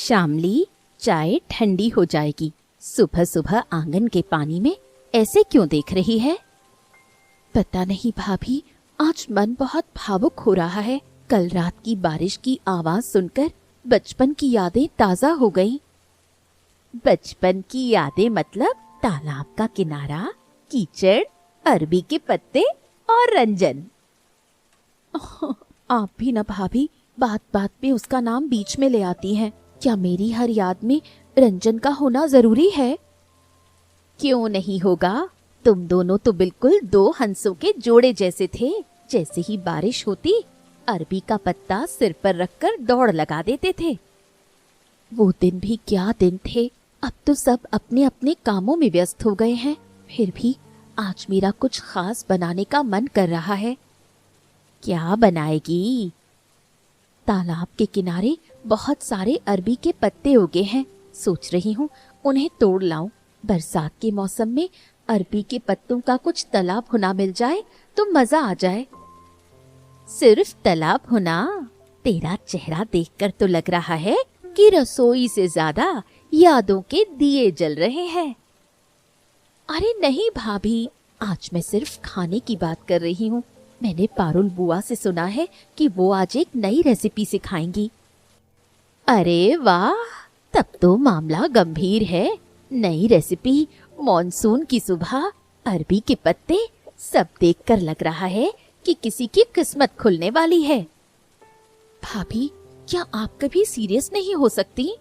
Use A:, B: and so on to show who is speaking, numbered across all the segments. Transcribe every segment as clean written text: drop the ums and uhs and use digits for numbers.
A: शामली, चाय ठंडी हो जाएगी। सुबह सुबह आंगन के पानी में ऐसे क्यों देख रही है? पता नहीं भाभी, आज मन बहुत भावुक हो रहा है। कल रात की बारिश की आवाज सुनकर बचपन की यादें ताजा हो गईं। बचपन की यादें मतलब तालाब का किनारा, कीचड़, अरबी के पत्ते और रंजन। आप भी ना भाभी, बात बात पे उसका नाम बीच में ले आती हैं। क्या मेरी हर याद में रंजन का होना जरूरी है? क्यों नहीं होगा? तुम दोनों तो बिल्कुल दो हंसों के जोड़े जैसे थे। जैसे ही बारिश होती, अरबी का पत्ता सिर पर रखकर दौड़ लगा देते थे। वो दिन भी क्या दिन थे। अब तो सब अपने अपने कामों में व्यस्त हो गए हैं। फिर भी आज मेरा कुछ खास बनाने का मन कर रहा है। क्या बनाएगी? तालाब के किनारे बहुत सारे अरबी के पत्ते उगे हैं। सोच रही हूँ उन्हें तोड़ लाऊं। बरसात के मौसम में अरबी के पत्तों का कुछ तालाब भुना मिल जाए तो मजा आ जाए। सिर्फ तालाब भुना? तेरा चेहरा देखकर तो लग रहा है कि रसोई से ज्यादा यादों के दिए जल रहे हैं। अरे नहीं भाभी, आज मैं सिर्फ खाने की बात कर रही हूँ। मैंने पारुल बुआ से सुना है कि वो आज एक नई रेसिपी सिखाएंगी। अरे वाह, तब तो मामला गंभीर है। नई रेसिपी, मॉनसून की सुबह, अरबी के पत्ते, सब देखकर लग रहा है कि किसी की किस्मत खुलने वाली है। भाभी, क्या आप कभी सीरियस नहीं हो सकती?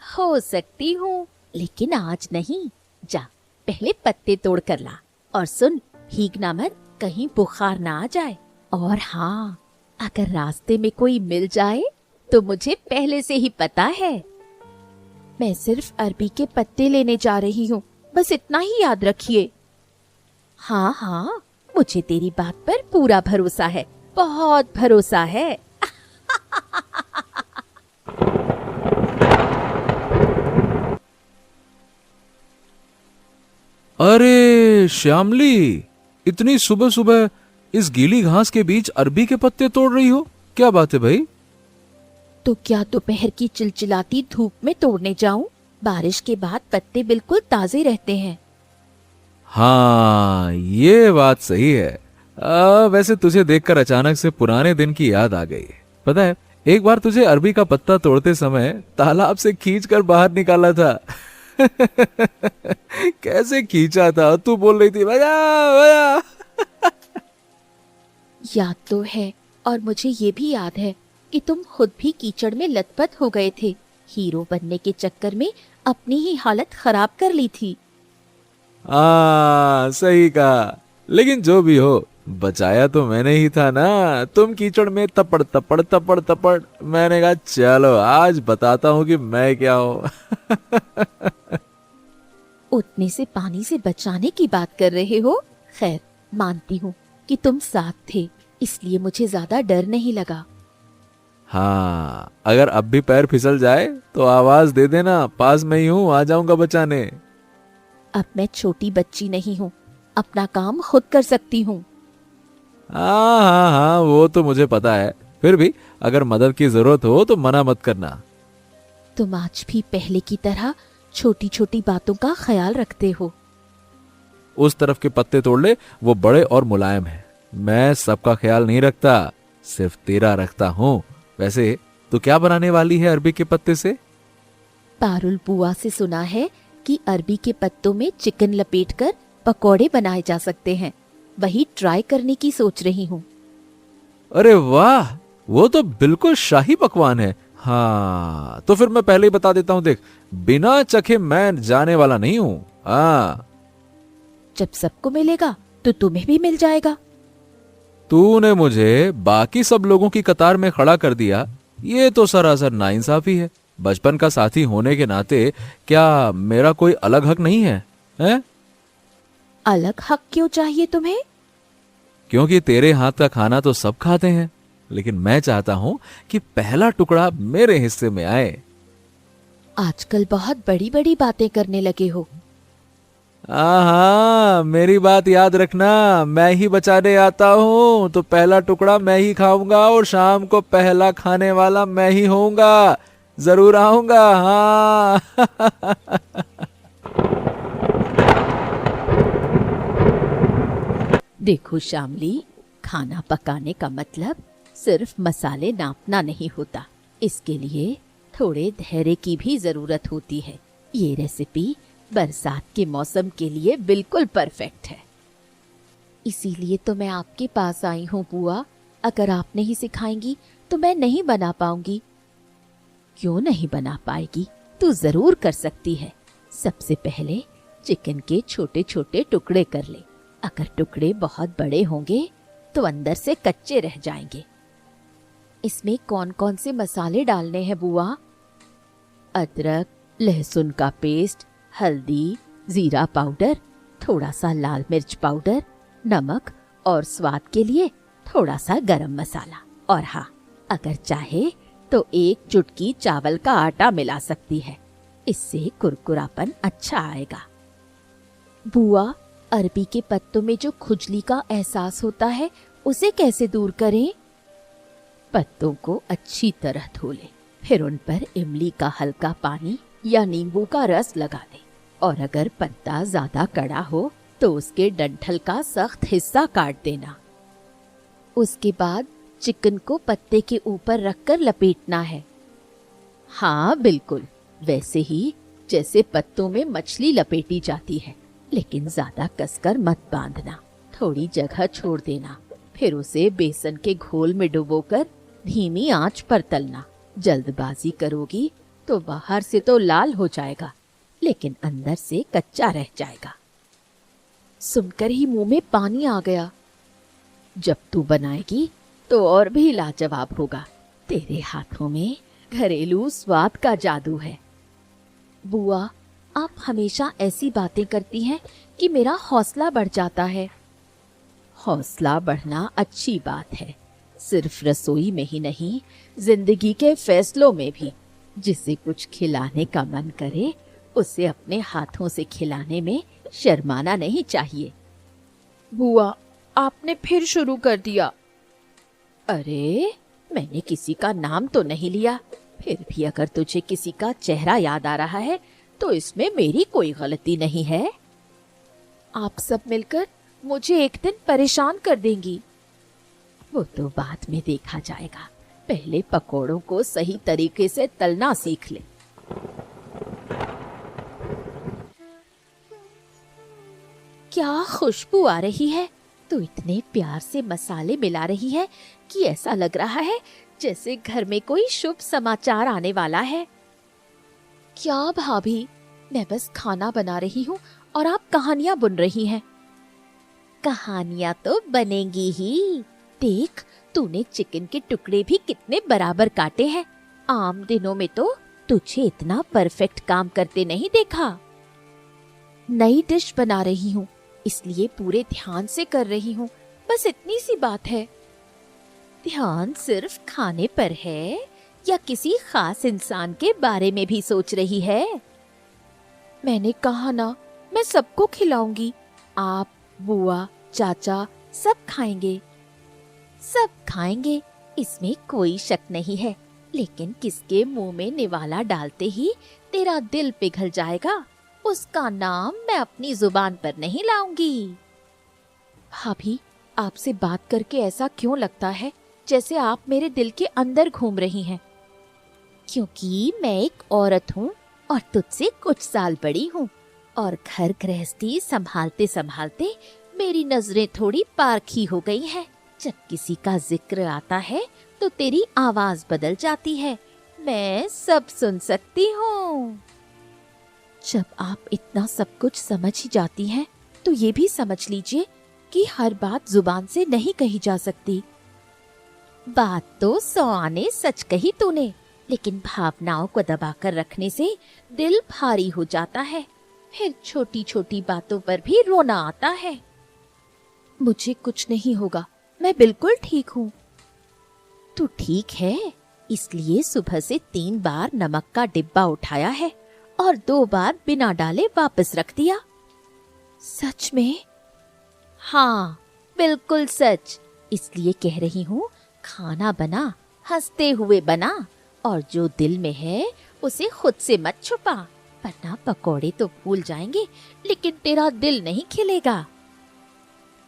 A: हो सकती हूँ, लेकिन आज नहीं। जा, पहले पत्ते तोड़ कर ला और सुन, भीगना मत, कहीं बुखार ना आ जाए। और हाँ, अगर रास्ते में कोई मिल जाए तो मुझे पहले से ही पता है। मैं सिर्फ अरबी के पत्ते लेने जा रही हूँ, बस इतना ही याद रखिए। हाँ हाँ, मुझे तेरी बात पर पूरा भरोसा है, बहुत भरोसा है।
B: अरे श्यामली, इतनी सुबह सुबह इस गीली घास के बीच अरबी के पत्ते तोड़ रही हो? क्या बात है भाई?
A: तो क्या दोपहर की चिलचिलाती धूप में तोड़ने जाऊं? बारिश के बाद पत्ते बिल्कुल ताजे रहते हैं।
B: हाँ, ये बात सही है। वैसे तुझे देखकर अचानक से पुराने दिन की याद आ गई। पता है, एक बार तुझे अरबी का पत्ता तोड़ते समय तालाब से खींचकर बाहर निकाला था। कैसे खींचा था? तू बोल रही थी भैया भैया।
A: याद तो है, और मुझे ये भी याद है कि तुम खुद भी कीचड़ में लथपथ हो गए थे। हीरो बनने के चक्कर में अपनी ही हालत खराब कर ली थी।
B: सही कहा। लेकिन जो भी हो, बचाया तो मैंने ही था ना। तुम कीचड़ में तपड़ तपड़ तपड़ तपड़, मैंने कहा चलो आज बताता हूँ कि मैं क्या हूँ।
A: उतने से पानी से बचाने की बात कर रहे हो? खैर, मानती हूँ कि तुम साथ थे, इसलिए मुझे ज्यादा डर नहीं लगा।
B: हाँ, अगर अब भी पैर फिसल जाए तो आवाज दे देना, पास में ही हूँ, आ जाऊंगा बचाने।
A: अब मैं छोटी बच्ची नहीं हूँ, अपना काम खुद कर सकती हूँ।
B: हाँ हाँ हाँ, वो तो मुझे पता है। फिर भी अगर मदद की जरूरत हो तो मना मत करना।
A: तुम आज भी पहले की तरह छोटी छोटी बातों का ख्याल रखते हो।
B: उस तरफ के पत्ते तोड़ ले, वो बड़े और मुलायम हैं। मैं सबका ख्याल नहीं रखता, सिर्फ तेरा रखता हूँ। वैसे तू क्या बनाने वाली है अरबी के पत्ते से?
A: पारुल बुआ से सुना है कि अरबी के पत्तों में चिकन लपेटकर पकौड़े बनाए जा सकते हैं। वही ट्राई करने की सोच रही हूँ।
B: अरे वाह, वो तो बिल्कुल शाही पकवान है। हाँ, तो फिर मैं पहले ही बता देता हूँ, देख, बिना चखे मैं जाने वाला नहीं हूँ। हाँ,
A: जब सबको मिलेगा तो तुम्हें भी मिल जाएगा।
B: तूने मुझे बाकी सब लोगों की कतार में खड़ा कर दिया, ये तो सरासर नाइंसाफी है। बचपन का साथी होने के नाते क्या मेरा कोई अलग हक नहीं है, हैं?
A: अलग हक क्यों चाहिए तुम्हें?
B: क्योंकि तेरे हाथ का खाना तो सब खाते हैं, लेकिन मैं चाहता हूं कि पहला टुकड़ा मेरे हिस्से में आए।
A: आजकल बहुत बड़ी बड़ी बातें करने लगे हो।
B: हाँ, मेरी बात याद रखना, मैं ही बचाने आता हूँ तो पहला टुकड़ा मैं ही खाऊंगा और शाम को पहला खाने वाला मैं ही होऊंगा। जरूर आऊंगा। हाँ।
A: देखो शामली, खाना पकाने का मतलब सिर्फ मसाले नापना नहीं होता। इसके लिए थोड़े धैर्य की भी जरूरत होती है। ये रेसिपी बरसात के मौसम के लिए बिल्कुल परफेक्ट है। इसीलिए तो मैं आपके पास आई हूँ बुआ। अगर आप नहीं सिखाएंगी तो मैं नहीं बना पाऊंगी। क्यों नहीं बना पाएगी? तू जरूर कर सकती है। सबसे पहले चिकन के छोटे छोटे टुकड़े कर ले। अगर टुकड़े बहुत बड़े होंगे तो अंदर से कच्चे रह जाएंगे। इसमें कौन कौन से मसाले डालने हैं बुआ? अदरक, लहसुन का पेस्ट, हल्दी, जीरा पाउडर, थोड़ा सा लाल मिर्च पाउडर, नमक और स्वाद के लिए थोड़ा सा गरम मसाला। और हाँ, अगर चाहे तो एक चुटकी चावल का आटा मिला सकती है। इससे कुरकुरापन अच्छा आएगा। बुआ, अरबी के पत्तों में जो खुजली का एहसास होता है उसे कैसे दूर करें? पत्तों को अच्छी तरह धो ले, फिर उन पर इमली का हल्का पानी या नींबू का रस लगा दे। और अगर पत्ता ज्यादा कड़ा हो तो उसके डंठल का सख्त हिस्सा काट देना। उसके बाद चिकन को पत्ते के ऊपर रखकर लपेटना है। हाँ बिल्कुल, वैसे ही जैसे पत्तों में मछली लपेटी जाती है, लेकिन ज्यादा कसकर मत बांधना। थोड़ी जगह छोड़ देना। फिर उसे बेसन के घोल में डुबोकर धीमी आंच पर तलना। जल्दबाजी करोगी तो बाहर से तो लाल हो जाएगा, लेकिन अंदर से कच्चा रह जाएगा। सुनकर ही मुंह में पानी आ गया। जब तू बनाएगी तो और भी लाजवाब होगा। तेरे हाथों में घरेलू स्वाद का जादू है। बुआ, आप हमेशा ऐसी बातें करती हैं कि मेरा हौसला बढ़ जाता है। हौसला बढ़ना अच्छी बात है, सिर्फ रसोई में ही नहीं, जिंदगी के फैसलों में भी। जिसे कुछ खिलाने का मन करे उसे अपने हाथों से खिलाने में शर्माना नहीं चाहिए। बुआ, आपने फिर शुरू कर दिया। अरे, मैंने किसी का नाम तो नहीं लिया। फिर भी अगर तुझे किसी का चेहरा याद आ रहा है तो इसमें मेरी कोई गलती नहीं है। आप सब मिलकर मुझे एक दिन परेशान कर देंगी। वो तो बाद में देखा जाएगा। पहले पकोड़ों को सही तरीके से तलना सीख ले। क्या खुशबू आ रही है! तो इतने प्यार से मसाले मिला रही है कि ऐसा लग रहा है जैसे घर में कोई शुभ समाचार आने वाला है। क्या भाभी, मैं बस खाना बना रही हूँ और आप कहानियां बुन रही हैं। कहानियां तो बनेंगी ही। देख, तूने चिकन के टुकड़े भी कितने बराबर काटे हैं। आम दिनों में तो तुझे इतना परफेक्ट काम करते नहीं देखा। नई डिश बना रही हूँ, इसलिए पूरे ध्यान से कर रही हूँ। बस इतनी सी बात है। ध्यान सिर्फ खाने पर है या किसी खास इंसान के बारे में भी सोच रही है? मैंने कहा ना, मैं सबको खिलाऊंगी। आप, बुआ, चाचा सब खाएंगे। सब खाएंगे, इसमें कोई शक नहीं है। लेकिन किसके मुंह में निवाला डालते ही तेरा दिल पिघल जाएगा, उसका नाम मैं अपनी जुबान पर नहीं लाऊंगी। भाभी, आपसे बात करके ऐसा क्यों लगता है जैसे आप मेरे दिल के अंदर घूम रही हैं? क्योंकि मैं एक औरत हूँ और तुझसे कुछ साल बड़ी हूँ, और घर गृहस्थी संभालते संभालते मेरी नजरें थोड़ी पारखी हो गई हैं। जब किसी का जिक्र आता है तो तेरी आवाज बदल जाती है। मैं सब सुन सकती हूँ। जब आप इतना सब कुछ समझ ही जाती हैं, तो ये भी समझ लीजिए कि हर बात जुबान से नहीं कही जा सकती। बात तो 100 आने सच कही तूने, लेकिन भावनाओं को दबाकर रखने से दिल भारी हो जाता है। फिर छोटी छोटी बातों पर भी रोना आता है। मुझे कुछ नहीं होगा, मैं बिल्कुल ठीक हूँ। तू ठीक है, इसलिए सुबह से 3 बार नमक का डिब्बा उठाया है और 2 बार बिना डाले वापस रख दिया। सच में? हाँ, बिल्कुल सच। इसलिए कह रही हूँ, खाना बना, हंसते हुए बना और जो दिल में है उसे खुद से मत छुपा, वरना पकोड़े तो फूल जाएंगे लेकिन तेरा दिल नहीं खिलेगा।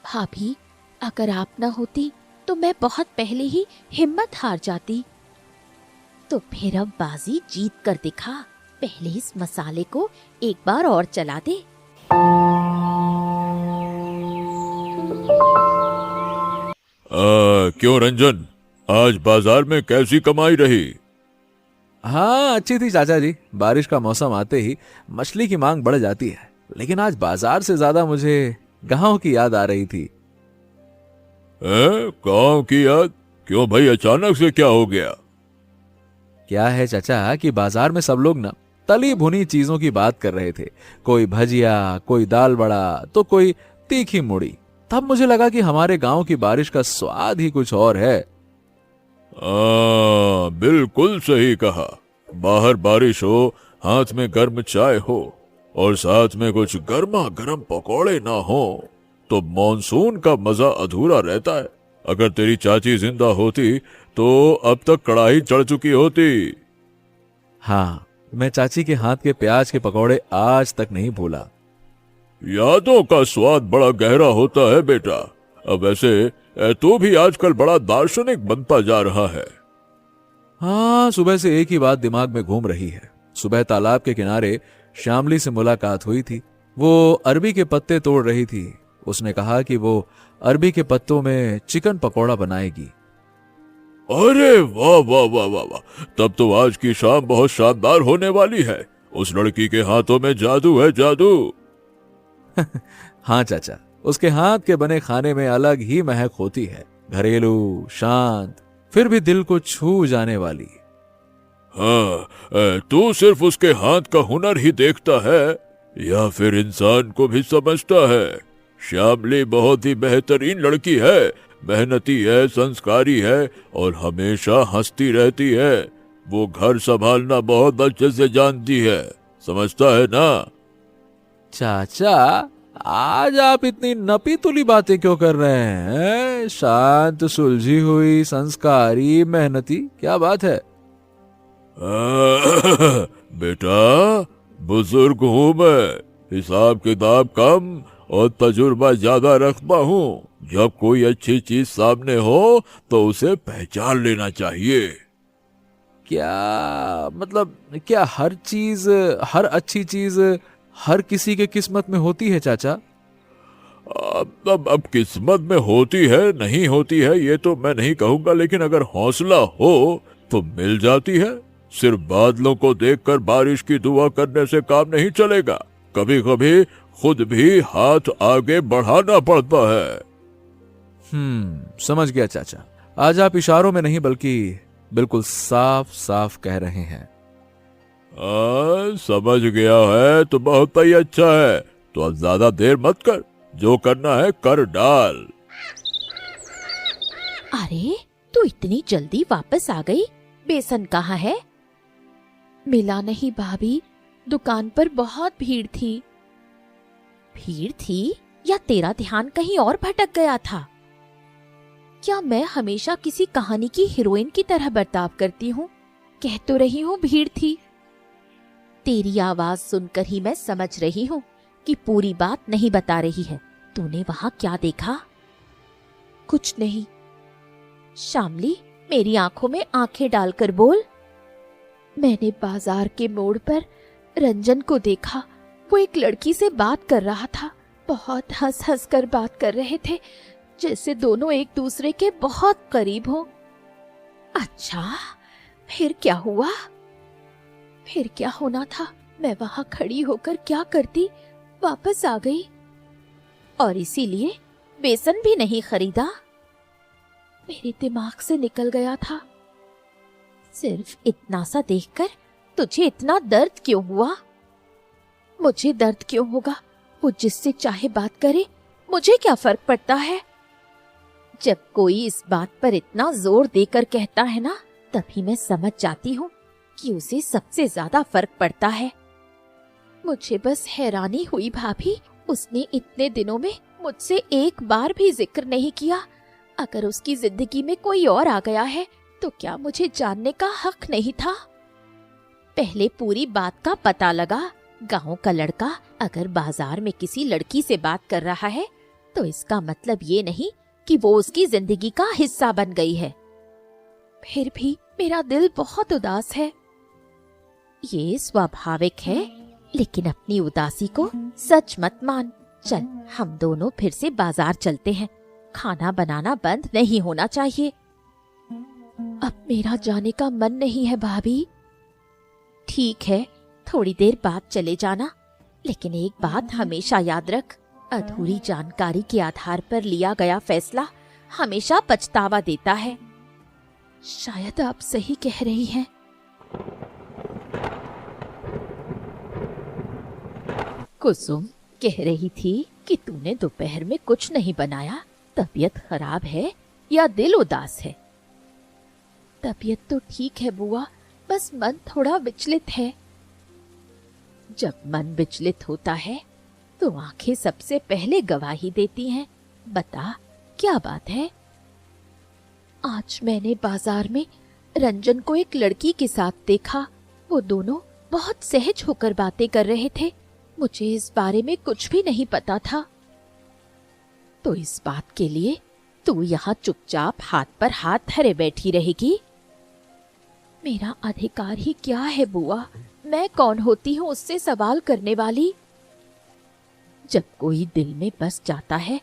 A: भाभी, अगर आप न होती तो मैं बहुत पहले ही हिम्मत हार जाती। तो फिर अब बाजी जीत कर दिखा। पहले इस मसाले को एक बार और चला दे।
C: क्यों रंजन, आज बाजार में कैसी कमाई रही?
B: हाँ, अच्छी थी चाचा जी। बारिश का मौसम आते ही मछली की मांग बढ़ जाती है, लेकिन आज बाजार से ज्यादा मुझे गांव की याद आ रही थी।
C: गांव की याद? क्यों भाई, अचानक से क्या हो गया?
B: क्या है चाचा कि बाजार में सब लोग ना तली भुनी चीजों की बात कर रहे थे। कोई भजिया, कोई दाल बड़ा, तो कोई तीखी मुड़ी। तब मुझे लगा कि हमारे गांव की बारिश का स्वाद ही कुछ और है।
C: बिल्कुल सही कहा। बाहर बारिश हो, हाथ में गर्म चाय हो और साथ में कुछ गर्मा गर्म पकौड़े ना हो तो मॉनसून का मजा अधूरा रहता है। अगर तेरी चाची जिंदा होती तो अब तक कढ़ाई चढ़ चुकी होती।
B: हाँ, मैं चाची के हाथ के प्याज के पकौड़े आज तक नहीं भूला।
C: यादों का स्वाद बड़ा गहरा होता है बेटा। अब वैसे तू भी आजकल बड़ा दार्शनिक बनता जा रहा है।
B: हाँ, सुबह से एक ही बात दिमाग में घूम रही है। सुबह तालाब के किनारे श्यामली से मुलाकात हुई थी। वो अरबी के पत्ते तोड़ रही थी। उसने कहा कि वो अरबी के पत्तों में चिकन पकौड़ा बनाएगी।
C: अरे वाह वाह वाह वाह वाह, तब तो आज की शाम बहुत शानदार होने वाली है। उस लड़की के हाथों में जादू है, जादू।
B: हाँ चाचा, उसके हाथ के बने खाने में अलग ही महक होती है, घरेलू, शांत, फिर भी दिल को छू जाने वाली।
C: हाँ, तू सिर्फ उसके हाथ का हुनर ही देखता है या फिर इंसान को भी समझता है? श्यामली बहुत ही बेहतरीन लड़की है, मेहनती है, संस्कारी है और हमेशा हंसती रहती है। वो घर संभालना बहुत अच्छे से जानती है, समझता है ना?
B: चाचा, आज आप इतनी नपी तुली बातें क्यों कर रहे हैं? शांत, सुलझी हुई, संस्कारी, मेहनती, क्या बात है?
C: बेटा, बुजुर्ग हूँ मैं, हिसाब किताब कम और तजुर्बा ज्यादा रखता हूँ। जब कोई अच्छी चीज सामने हो तो उसे पहचान लेना चाहिए।
B: क्या मतलब, क्या हर चीज, हर अच्छी चीज हर किसी के किस्मत में होती है चाचा?
C: अब किस्मत में होती है नहीं होती है ये तो मैं नहीं कहूंगा, लेकिन अगर हौसला हो तो मिल जाती है। सिर्फ बादलों को देखकर बारिश की दुआ करने से काम नहीं चलेगा। कभी कभी खुद भी हाथ आगे बढ़ाना पड़ता है।
B: समझ गया चाचा। आज आप इशारों में नहीं बल्कि बिल्कुल साफ साफ कह रहे हैं।
C: समझ गया है तो बहुत ही अच्छा है। तो अब ज्यादा देर मत कर, जो करना है कर डाल।
A: अरे, तू इतनी जल्दी वापस आ गई? बेसन कहाँ है? मिला नहीं भाभी, दुकान पर बहुत भीड़ थी। भीड़ थी या तेरा ध्यान कहीं और भटक गया था? क्या मैं हमेशा किसी कहानी की हीरोइन की तरह बर्ताव करती हूँ? कह तो रही हूँ भीड़ थी। तेरी आवाज सुनकर ही मैं समझ रही हूँ कि पूरी बात नहीं बता रही है। तूने वहां क्या देखा? कुछ नहीं। श्यामली, मेरी आंखों में आंखें डालकर बोल। मैंने बाजार के मोड़ पर रंजन को देखा। वो एक लड़की से बात कर रहा था। बहुत हंस हंस कर बात कर रहे थे, जैसे दोनों एक दूसरे के बहुत करीब हो। अच्छा, फिर क्या हुआ? फिर क्या होना था? मैं वहां खड़ी होकर क्या करती? वापस आ गई और इसीलिए बेसन भी नहीं खरीदा। मेरे दिमाग से निकल गया था। सिर्फ इतना सा देखकर तुझे इतना दर्द क्यों हुआ? मुझे दर्द क्यों होगा? वो जिससे चाहे बात करे, मुझे क्या फर्क पड़ता है? जब कोई इस बात पर इतना जोर देकर कहता है ना, तभी मैं समझ जाती हूँ कि उसे सबसे ज्यादा फर्क पड़ता है। मुझे बस हैरानी हुई भाभी, उसने इतने दिनों में मुझसे एक बार भी जिक्र नहीं किया। अगर उसकी जिंदगी में कोई और आ गया है तो क्या मुझे जानने का हक नहीं था? पहले पूरी बात का पता लगा। गांव का लड़का अगर बाजार में किसी लड़की से बात कर रहा है तो इसका मतलब ये नहीं कि वो उसकी जिंदगी का हिस्सा बन गई है। फिर भी मेरा दिल बहुत उदास है। ये स्वाभाविक है, लेकिन अपनी उदासी को सच मत मान। चल, हम दोनों फिर से बाजार चलते हैं। खाना बनाना बंद नहीं होना चाहिए। अब मेरा जाने का मन नहीं है भाभी। ठीक है, थोड़ी देर बाद चले जाना, लेकिन एक बात हमेशा याद रख, अधूरी जानकारी के आधार पर लिया गया फैसला हमेशा पछतावा देता है। शायद आप सही कह रही हैं। कुसुम कह रही थी कि तूने दोपहर में कुछ नहीं बनाया। तबीयत खराब है या दिल उदास है? तबीयत तो ठीक है बुआ, बस मन थोड़ा विचलित है। जब मन विचलित होता है तो आंखें सबसे पहले गवाही देती हैं। बता, क्या बात है? आज मैंने बाजार में रंजन को एक लड़की के साथ देखा। वो दोनों बहुत सहज होकर बातें कर रहे थे। मुझे इस बारे में कुछ भी नहीं पता था। तो इस बात के लिए तू यहाँ चुपचाप हाथ पर हाथ धरे बैठी रहेगी? मेरा अधिकार ही क्या है बुआ? मैं कौन होती हूँ उससे सवाल करने वाली? जब कोई दिल में बस जाता है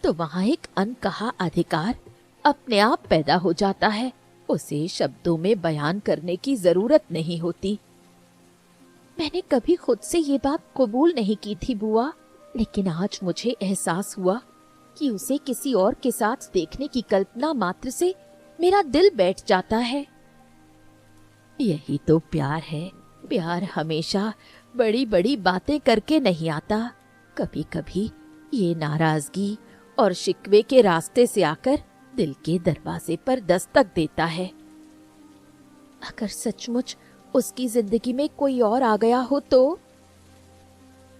A: तो वहाँ एक अनकहा अधिकार अपने आप पैदा हो जाता है। उसे शब्दों में बयान करने की जरूरत नहीं होती। मैंने कभी खुद से ये बात कबूल नहीं की थी बुआ, लेकिन आज मुझे एहसास हुआ कि उसे किसी और के साथ देखने की कल्पना मात्र से मेरा दिल बैठ जाता है। यही तो प्यार है। प्यार हमेशा बड़ी बड़ी बातें करके नहीं आता। कभी कभी ये नाराजगी और शिकवे के रास्ते से आकर दिल के दरवाजे पर दस्तक देता है। अगर सचमुच उसकी जिंदगी में कोई और आ गया हो तो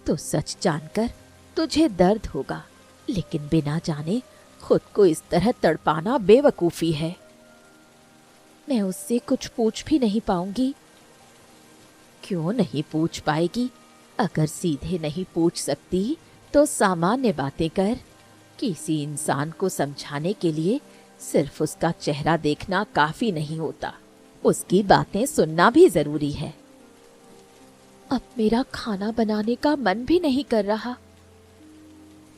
A: सच जानकर तुझे दर्द होगा, लेकिन बिना जाने खुद को इस तरह तड़पाना बेवकूफी है। मैं उससे कुछ पूछ भी नहीं पाऊंगी। क्यों नहीं पूछ पाएगी? अगर सीधे नहीं पूछ सकती तो सामान्य बातें कर। किसी इंसान को समझाने के लिए सिर्फ उसका चेहरा देखना काफी नहीं होता, उसकी बातें सुनना भी जरूरी है। अब मेरा खाना बनाने का मन भी नहीं कर रहा।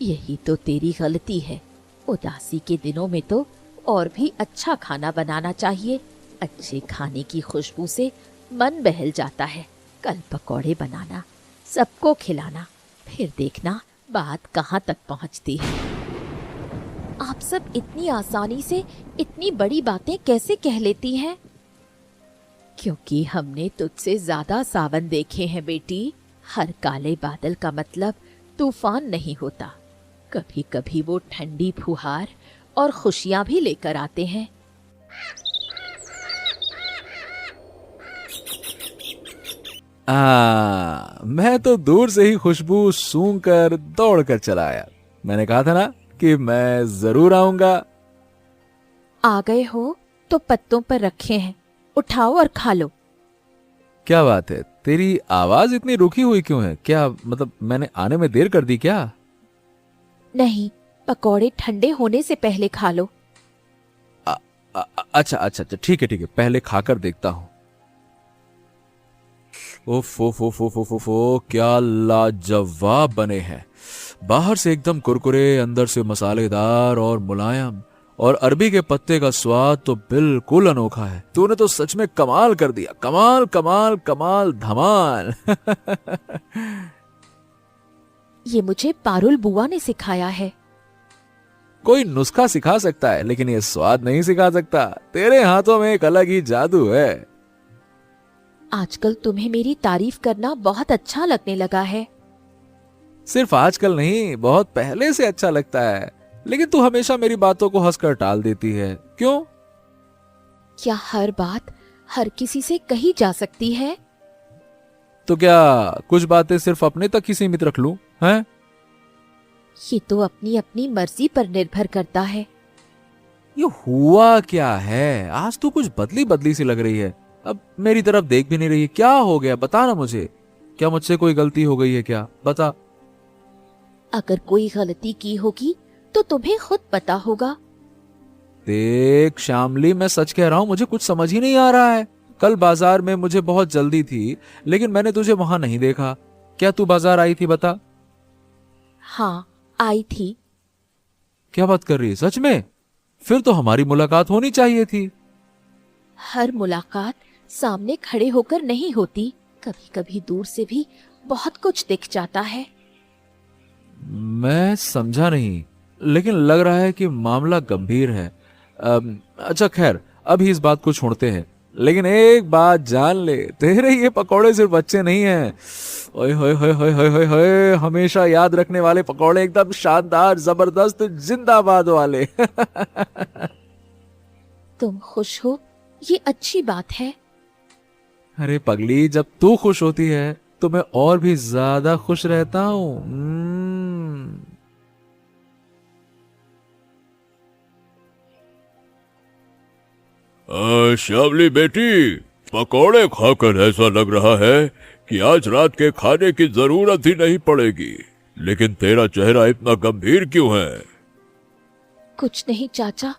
A: यही तो तेरी गलती है। उदासी के दिनों में तो और भी अच्छा खाना बनाना चाहिए। अच्छे खाने की खुशबू से मन बहल जाता है। कल पकौड़े बनाना, सबको खिलाना, फिर देखना बात कहाँ तक पहुँचती है। आप सब इतनी आसानी से इतनी बड़ी बातें कैसे कह लेती हैं? क्योंकि हमने तुझसे ज्यादा सावन देखे हैं बेटी। हर काले बादल का मतलब तूफान नहीं होता। कभी कभी वो ठंडी फुहार और खुशियां भी लेकर आते हैं।
B: मैं तो दूर से ही खुशबू सूंघ कर दौड़ कर चला आया। मैंने कहा था ना कि मैं जरूर आऊंगा।
A: आ गए हो तो पत्तों पर रखे हैं, उठाओ और खा लो।
B: क्या बात है, तेरी आवाज इतनी रुकी हुई क्यों है? क्या मतलब मैंने आने में देर कर दी क्या?
A: नहीं, पकौड़े ठंडे होने से पहले खा लो।
B: अच्छा अच्छा अच्छा, ठीक है, पहले खाकर देखता हूँ। ओफो फो फो फो फो फो, क्या लाजवाब बने हैं। बाहर से एकदम कुरकुरे, अंदर से मसालेदार और मुलायम, और अरबी के पत्ते का स्वाद तो बिल्कुल अनोखा है। तूने तो सच में कमाल कर दिया। कमाल कमाल कमाल धमाल।
A: ये मुझे पारुल बुआ ने सिखाया है।
B: कोई नुस्खा सिखा सकता है, लेकिन ये स्वाद नहीं सिखा सकता। तेरे हाथों में एक अलग ही जादू है।
A: आजकल तुम्हें मेरी तारीफ करना बहुत अच्छा लगने लगा है।
B: सिर्फ आजकल नहीं, बहुत पहले से अच्छा लगता है। लेकिन तू हमेशा मेरी बातों को हंसकर टाल देती है, क्यों?
A: क्या हर बात हर किसी से कही जा सकती है?
B: तो क्या कुछ बातें सिर्फ अपने तक ही सीमित रख लूं, हैं?
A: ये तो अपनी अपनी मर्जी पर निर्भर करता है।
B: ये हुआ क्या है? आज तू कुछ बदली बदली सी लग रही है। अब मेरी तरफ देख भी नहीं रही है। क्या हो गया? बता ना मुझे। क्या मुझसे कोई गलती हो गई है क्या? बता।
A: अगर कोई गलती की होगी तो तुम्हें खुद पता होगा।
B: देख श्यामली, मैं सच कह रहा हूं, मुझे कुछ समझ ही नहीं आ रहा है। कल बाजार में मुझे बहुत जल्दी थी, लेकिन मैंने तुझे वहां नहीं देखा। क्या तू बाजार आई थी? बता।
A: हाँ, आई थी।
B: क्या बात कर रही है? सच में? फिर तो हमारी मुलाकात होनी चाहिए थी।
A: हर मुलाकात सामने खड़े होकर नहीं होती, कभी कभी दूर से भी बहुत कुछ दिख जाता है।
B: मैं समझा नहीं, लेकिन लग रहा है कि मामला गंभीर है। अच्छा खैर, अभी इस बात को छोड़ते हैं, लेकिन एक बात जान ले, तेरे ये पकौड़े सिर्फ अच्छे नहीं हैं। ओए होए होए होए होए होए होए, हमेशा याद रखने वाले पकौड़े, एकदम शानदार, जबरदस्त, जिंदाबाद वाले।
A: तुम खुश हो, ये अच्छी बात है।
B: अरे पगली, जब तू खुश होती है तो मैं और भी ज्यादा खुश रहता हूं।
C: श्यामली बेटी, पकौड़े खाकर ऐसा लग रहा है कि आज रात के खाने की जरूरत ही नहीं पड़ेगी। लेकिन तेरा चेहरा इतना गंभीर क्यों है?
A: कुछ नहीं चाचा।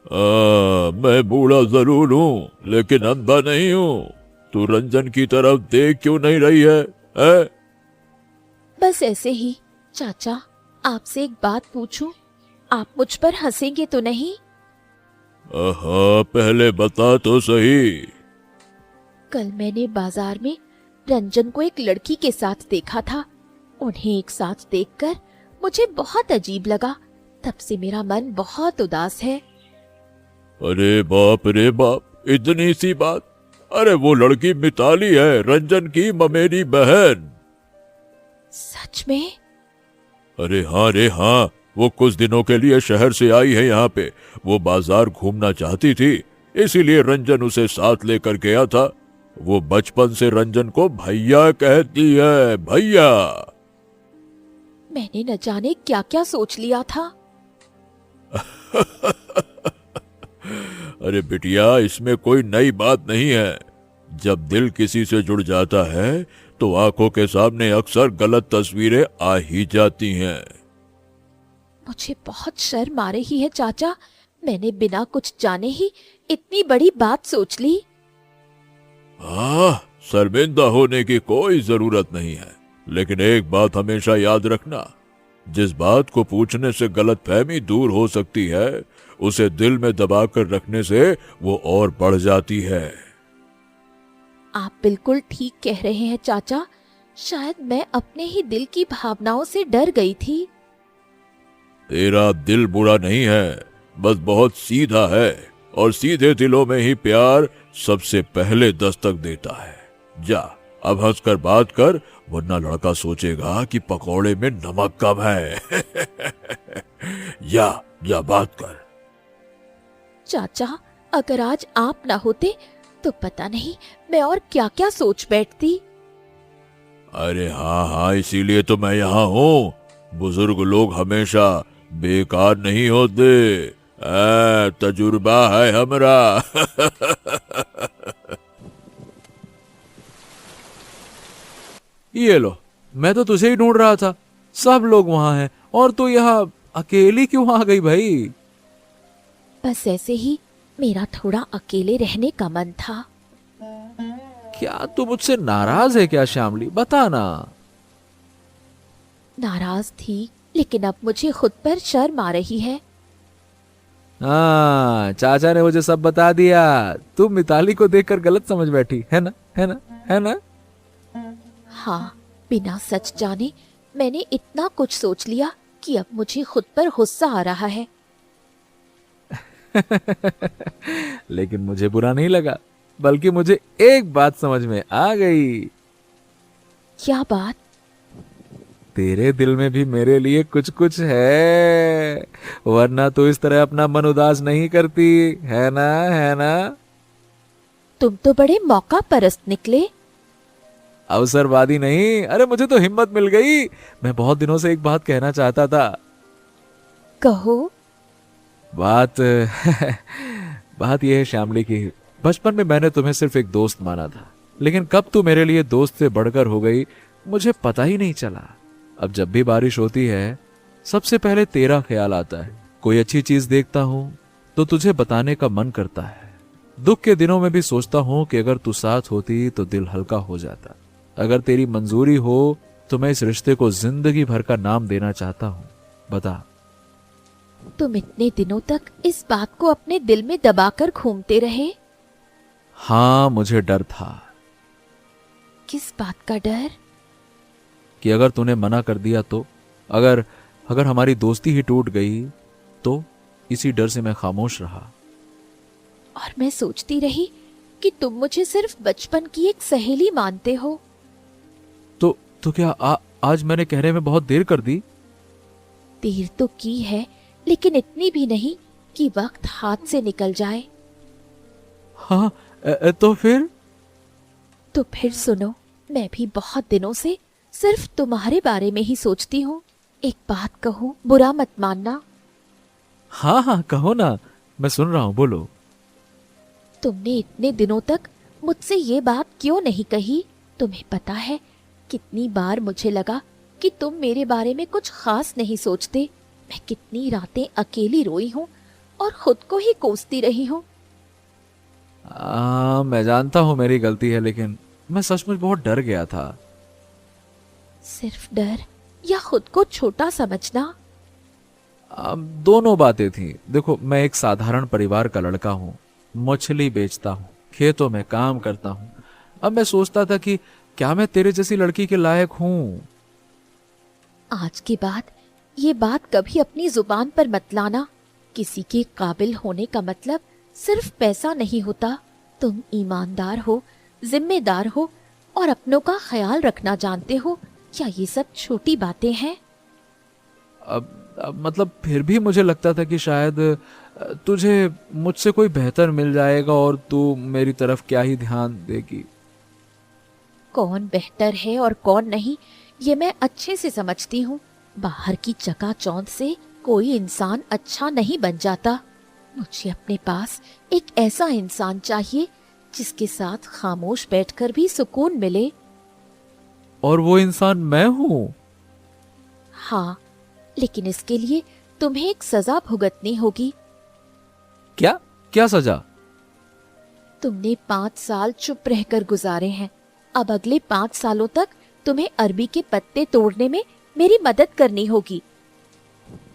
C: मैं बूढ़ा जरूर हूँ, लेकिन अंधा नहीं हूँ। तू रंजन की तरफ देख क्यों नहीं रही है?
A: बस ऐसे ही। चाचा, आपसे एक बात पूछूं? आप मुझ पर हंसेंगे तो नहीं?
C: पहले बता तो सही।
A: कल मैंने बाजार में रंजन को एक लड़की के साथ देखा था। उन्हें एक साथ देखकर मुझे बहुत अजीब लगा। तब से मेरा मन बहुत उदास है।
C: अरे बाप रे बाप, इतनी सी बात? अरे वो लड़की मिताली है, रंजन की ममेरी बहन।
A: सच में?
C: अरे हाँ रे हाँ, वो कुछ दिनों के लिए शहर से आई है यहाँ पे। वो बाजार घूमना चाहती थी, इसीलिए रंजन उसे साथ लेकर गया था। वो बचपन से रंजन को भैया कहती है, भैया।
A: मैंने न जाने क्या क्या सोच लिया था।
C: अरे बिटिया, इसमें कोई नई बात नहीं है। जब दिल किसी से जुड़ जाता है तो आंखों के सामने अक्सर गलत तस्वीरें आ ही जाती हैं।
A: मुझे बहुत शर्म आ रही है चाचा। मैंने बिना कुछ जाने ही इतनी बड़ी बात सोच ली।
C: शर्मिंदा होने की कोई जरूरत नहीं है, लेकिन एक बात हमेशा याद रखना, जिस बात को पूछने से गलतफहमी दूर हो सकती है, उसे दिल में दबाकर रखने से वो और बढ़ जाती है।
A: आप बिल्कुल ठीक कह रहे हैं चाचा। शायद मैं अपने ही दिल की भावनाओं से डर गई थी।
C: तेरा दिल बुरा नहीं है, बस बहुत सीधा है, और सीधे दिलों में ही प्यार सबसे पहले दस्तक देता है। जा, अब हंसकर बात कर, वरना लड़का सोचेगा कि पकौड़े में नमक कम है। या बात कर।
A: चाचा, अगर आज आप ना होते तो पता नहीं मैं और क्या क्या सोच बैठती।
C: अरे हाँ, इसीलिए तो मैं यहाँ हूँ। बुजुर्ग लोग हमेशा बेकार नहीं होते। तजुर्बा है हमरा।
B: ये लो, मैं तो तुझे ही ढूंढ रहा था। सब लोग वहां हैं और तू यहाँ अकेली क्यों आ गई भाई?
A: बस ऐसे ही मेरा थोड़ा अकेले रहने का मन था।
B: क्या तू मुझसे नाराज है क्या श्यामली? बता ना।
A: नाराज थी, लेकिन अब मुझे खुद पर शर्म आ रही है।
B: हाँ, चाचा ने मुझे सब बता दिया। तू मिताली को देखकर गलत समझ बैठी है ना? है ना? है ना?
A: हाँ, बिना सच जाने मैंने इतना कुछ सोच लिया कि अब मुझे खुद पर गुस्सा आ रहा है।
B: लेकिन मुझे बुरा नहीं लगा, बल्कि मुझे एक बात समझ में आ गई।
A: क्या बात?
B: तेरे दिल में भी मेरे लिए कुछ कुछ है, वरना तो इस तरह अपना मन उदास नहीं करती, है ना? है ना?
A: तुम तो बड़े मौका परस्त निकले।
B: अवसरवादी नहीं। अरे मुझे तो हिम्मत मिल गई। मैं बहुत दिनों से एक बात कहना चाहता था।
A: कहो।
B: बात बात यह है श्यामली की, बचपन में मैंने तुम्हें सिर्फ एक दोस्त माना था, लेकिन कब तू मेरे लिए दोस्त से बढ़कर हो गई मुझे पता ही नहीं चला। अब जब भी बारिश होती है सबसे पहले तेरा ख्याल आता है। कोई अच्छी चीज देखता हूं तो तुझे बताने का मन करता है। दुख के दिनों में भी सोचता हूं कि अगर तू साथ होती तो दिल हल्का हो जाता। अगर तेरी मंजूरी हो तो मैं इस रिश्ते को जिंदगी भर का नाम देना चाहता हूं। बता।
A: तुम इतने दिनों तक इस बात को अपने दिल में दबाकर घूमते रहे?
B: हाँ, मुझे डर था।
A: किस बात का डर?
B: कि अगर तूने मना कर दिया तो, अगर हमारी दोस्ती ही टूट गई तो, इसी डर से मैं खामोश रहा।
A: और मैं सोचती रही कि तुम मुझे सिर्फ बचपन की एक सहेली मानते हो।
B: तो क्या आज मैंने कहने में बहुत देर कर दी?
A: देर तो की है, लेकिन इतनी भी नहीं कि वक्त हाथ से निकल जाए।
B: हाँ, तो फिर
A: सुनो, मैं भी बहुत दिनों से सिर्फ तुम्हारे बारे में ही सोचती हूँ। एक बात कहूँ, बुरा मत मानना।
B: हाँ हाँ कहो ना, मैं सुन रहा हूँ, बोलो।
A: तुमने इतने दिनों तक मुझसे ये बात क्यों नहीं कही? तुम्हें पता है कितनी बार मुझे लगा कि तुम मेरे बारे में कुछ खास नहीं सोचते। मैं कितनी रातें अकेली रोई हूँ और खुद को ही कोसती रही हूँ।
B: मैं जानता हूँ मेरी गलती है, लेकिन मैं सचमुच बहुत डर गया था।
A: सिर्फ डर या खुद को छोटा समझना?
B: दोनों बातें थी। देखो, मैं एक साधारण परिवार का लड़का हूँ, मछली बेचता हूँ, खेतों में काम करता हूँ। अब मैं सोचता था कि क्या मैं तेरे जैसी लड़की के लायक हूँ?
A: आज के बाद ये बात कभी अपनी जुबान पर मत लाना। किसी के काबिल होने का मतलब सिर्फ पैसा नहीं होता। तुम ईमानदार हो, जिम्मेदार हो और अपनों का ख्याल रखना जानते हो। क्या ये सब छोटी बातें हैं?
B: अब मतलब फिर भी मुझे लगता था कि शायद तुझे मुझसे कोई बेहतर मिल जाएगा और तू मेरी तरफ क्या ही ध्यान देगी।
A: कौन बेहतर है और कौन नहीं, ये मैं अच्छे से समझती हूँ। बाहर की चकाचौंध से कोई इंसान अच्छा नहीं बन जाता। मुझे अपने पास एक ऐसा इंसान चाहिए जिसके साथ खामोश बैठकर भी सुकून मिले।
B: और वो इंसान मैं हूँ।
A: हाँ, लेकिन इसके लिए तुम्हें एक सजा भुगतनी होगी।
B: क्या क्या सजा?
A: तुमने 5 साल चुप रहकर गुजारे हैं। अब अगले 5 सालों तक तुम्हें अरबी के पत्ते तोड़ने में मेरी मदद करनी होगी।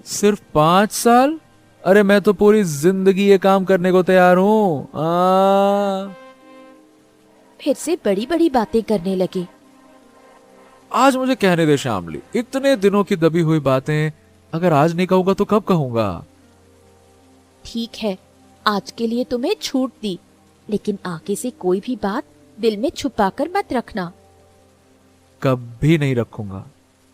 B: सिर्फ 5 साल? अरे मैं तो पूरी जिंदगी ये काम करने को तैयार हूँ।
A: फिर से बड़ी बड़ी बातें करने लगे।
B: आज मुझे कहने दे श्यामली, इतने दिनों की दबी हुई बातें अगर आज नहीं कहूंगा तो कब कहूंगा?
A: ठीक है, आज के लिए तुम्हें छूट दी, लेकिन आगे से कोई भी बात दिल में छुपाकर मत रखना।
B: कभी नहीं रखूंगा।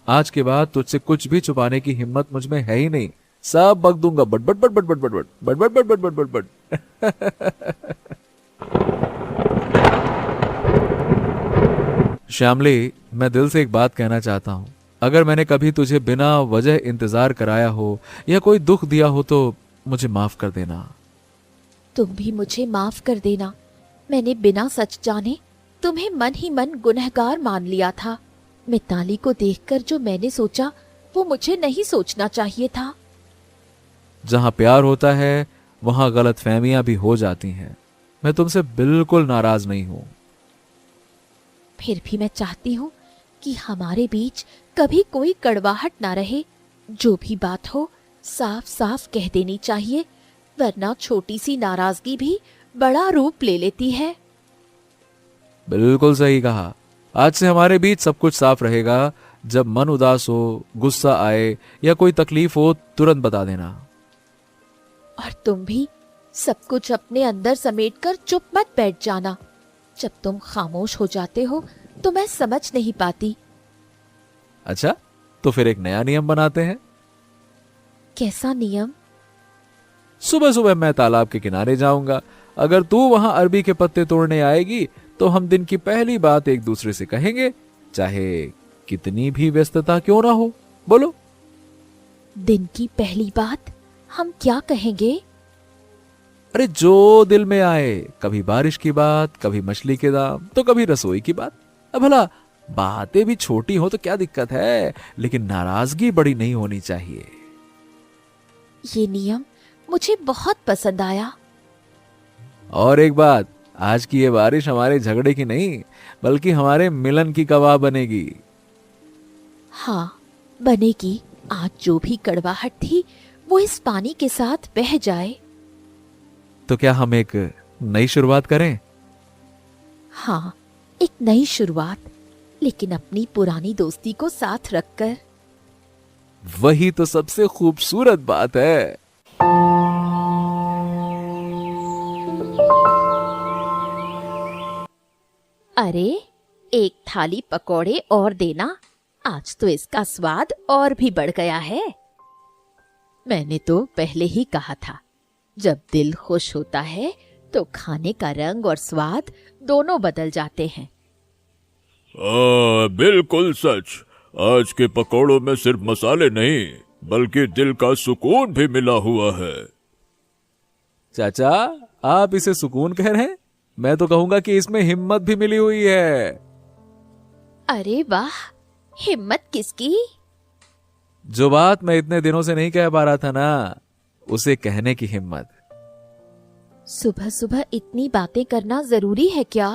B: आज के बाद तुझसे कुछ भी छुपाने की हिम्मत मुझ में है ही नहीं। सब बक दूंगा। But but but but but but but but but but but but but. Shyamali, मैं दिल से एक बात कहना चाहता हूँ। अगर मैंने कभी तुझे बिना वजह इंतजार कराया हो या कोई दुख दिया हो तो मुझे माफ कर देना।
A: तुम भी मुझे माफ कर देना। मैंने बिना सच जाने तुम्हें मन ही मन गुनहगार मान लिया था। मिताली को देखकर जो मैंने सोचा वो मुझे नहीं सोचना चाहिए था।
B: जहां प्यार होता है वहां गलतफहमियां भी हो जाती हैं। मैं तुमसे बिल्कुल नाराज नहीं हूं।
A: फिर भी मैं चाहती हूँ कि हमारे बीच कभी कोई कड़वाहट ना रहे। जो भी बात हो साफ साफ कह देनी चाहिए, वरना छोटी सी नाराजगी भी बड़ा रूप ले लेती है।
B: बिल्कुल सही कहा। आज से हमारे बीच सब कुछ साफ रहेगा। जब मन उदास हो, गुस्सा आए या कोई तकलीफ हो, तुरंत बता देना।
A: और तुम भी सब कुछ अपने अंदर समेटकर चुप मत बैठ जाना। जब तुम खामोश हो जाते हो तो मैं समझ नहीं पाती।
B: अच्छा, तो फिर एक नया नियम बनाते हैं।
A: कैसा नियम?
B: सुबह सुबह मैं तालाब के किनारे जाऊंगा। अगर तू वहां अरबी के पत्ते तोड़ने आएगी तो हम दिन की पहली बात एक दूसरे से कहेंगे, चाहे कितनी भी व्यस्तता क्यों ना हो। बोलो।
A: दिन की पहली बात? हम क्या कहेंगे?
B: अरे जो दिल में आए, कभी बारिश की बात, कभी मछली के दाम, तो कभी रसोई की बात। अब भला बातें भी छोटी हो तो क्या दिक्कत है, लेकिन नाराजगी बड़ी नहीं होनी चाहिए।
A: ये नियम मुझे बहुत पसंद आया।
B: और एक बात, आज की ये बारिश हमारे झगड़े की नहीं, बल्कि हमारे मिलन की गवाह बनेगी।
A: हाँ, बनेगी। आज जो भी कड़वाहट थी वो इस पानी के साथ बह जाए।
B: तो क्या हम एक नई शुरुआत करें?
A: हाँ, एक नई शुरुआत, लेकिन अपनी पुरानी दोस्ती को साथ रखकर।
B: वही तो सबसे खूबसूरत बात है।
A: अरे, एक थाली पकौड़े और देना। आज तो इसका स्वाद और भी बढ़ गया है। मैंने तो पहले ही कहा था, जब दिल खुश होता है तो खाने का रंग और स्वाद दोनों बदल जाते हैं।
C: बिल्कुल सच। आज के पकोड़ों में सिर्फ मसाले नहीं, बल्कि दिल का सुकून भी मिला हुआ है।
B: चाचा, आप इसे सुकून कह रहे हैं? मैं तो कहूंगा कि इसमें हिम्मत भी मिली हुई है।
A: अरे वाह, हिम्मत किसकी?
B: जो बात मैं इतने दिनों से नहीं कह पा रहा था ना, उसे कहने की हिम्मत।
A: सुबह सुबह इतनी बातें करना जरूरी है क्या?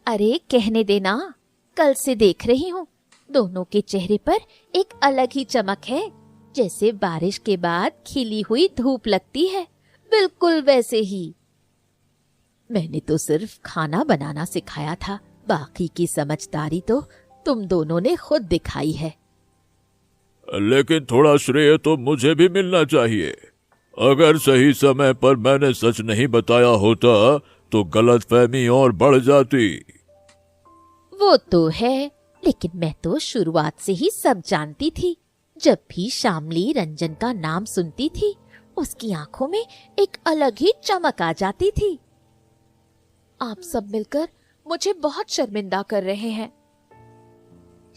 A: अरे कहने देना, कल से देख रही हूँ दोनों के चेहरे पर एक अलग ही चमक है। जैसे बारिश के बाद खिली हुई धूप लगती है, बिल्कुल वैसे ही। मैंने तो सिर्फ खाना बनाना सिखाया था, बाकी की समझदारी तो तुम दोनों ने खुद दिखाई है।
C: लेकिन थोड़ा श्रेय तो मुझे भी मिलना चाहिए। अगर सही समय पर मैंने सच नहीं बताया होता तो गलतफहमी और बढ़ जाती।
A: वो तो है, लेकिन मैं तो शुरुआत से ही सब जानती थी। जब भी शामली रंजन का नाम सुनती थी, उसकी आंखों में एक अलग ही चमक आ जाती थी। आप सब मिलकर मुझे बहुत शर्मिंदा कर रहे हैं।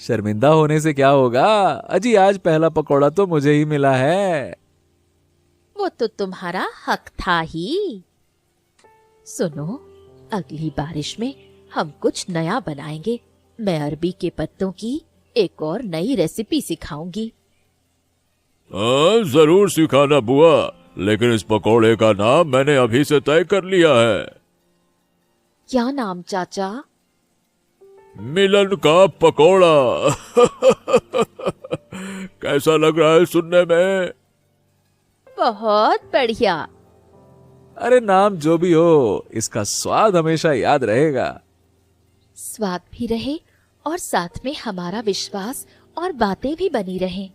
B: शर्मिंदा होने से क्या होगा? अजी, आज पहला पकौड़ा तो मुझे ही मिला है।
A: वो तो तुम्हारा हक था ही। सुनो, अगली बारिश में हम कुछ नया बनाएंगे। मैं अरबी के पत्तों की एक और नई रेसिपी सिखाऊंगी।
C: जरूर सिखाना बुआ, लेकिन इस पकोड़े का नाम मैंने अभी से तय कर लिया है।
A: क्या नाम चाचा?
C: मिलन का पकोड़ा। कैसा लग रहा है सुनने में?
A: बहुत बढ़िया।
B: अरे नाम जो भी हो, इसका स्वाद हमेशा याद रहेगा।
A: स्वाद भी रहे और साथ में हमारा विश्वास और बातें भी बनी रहें।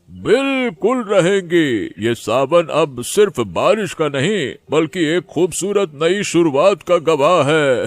C: बिल्कुल रहेंगी। ये सावन अब सिर्फ बारिश का नहीं, बल्कि एक खूबसूरत नई शुरुआत का गवाह है।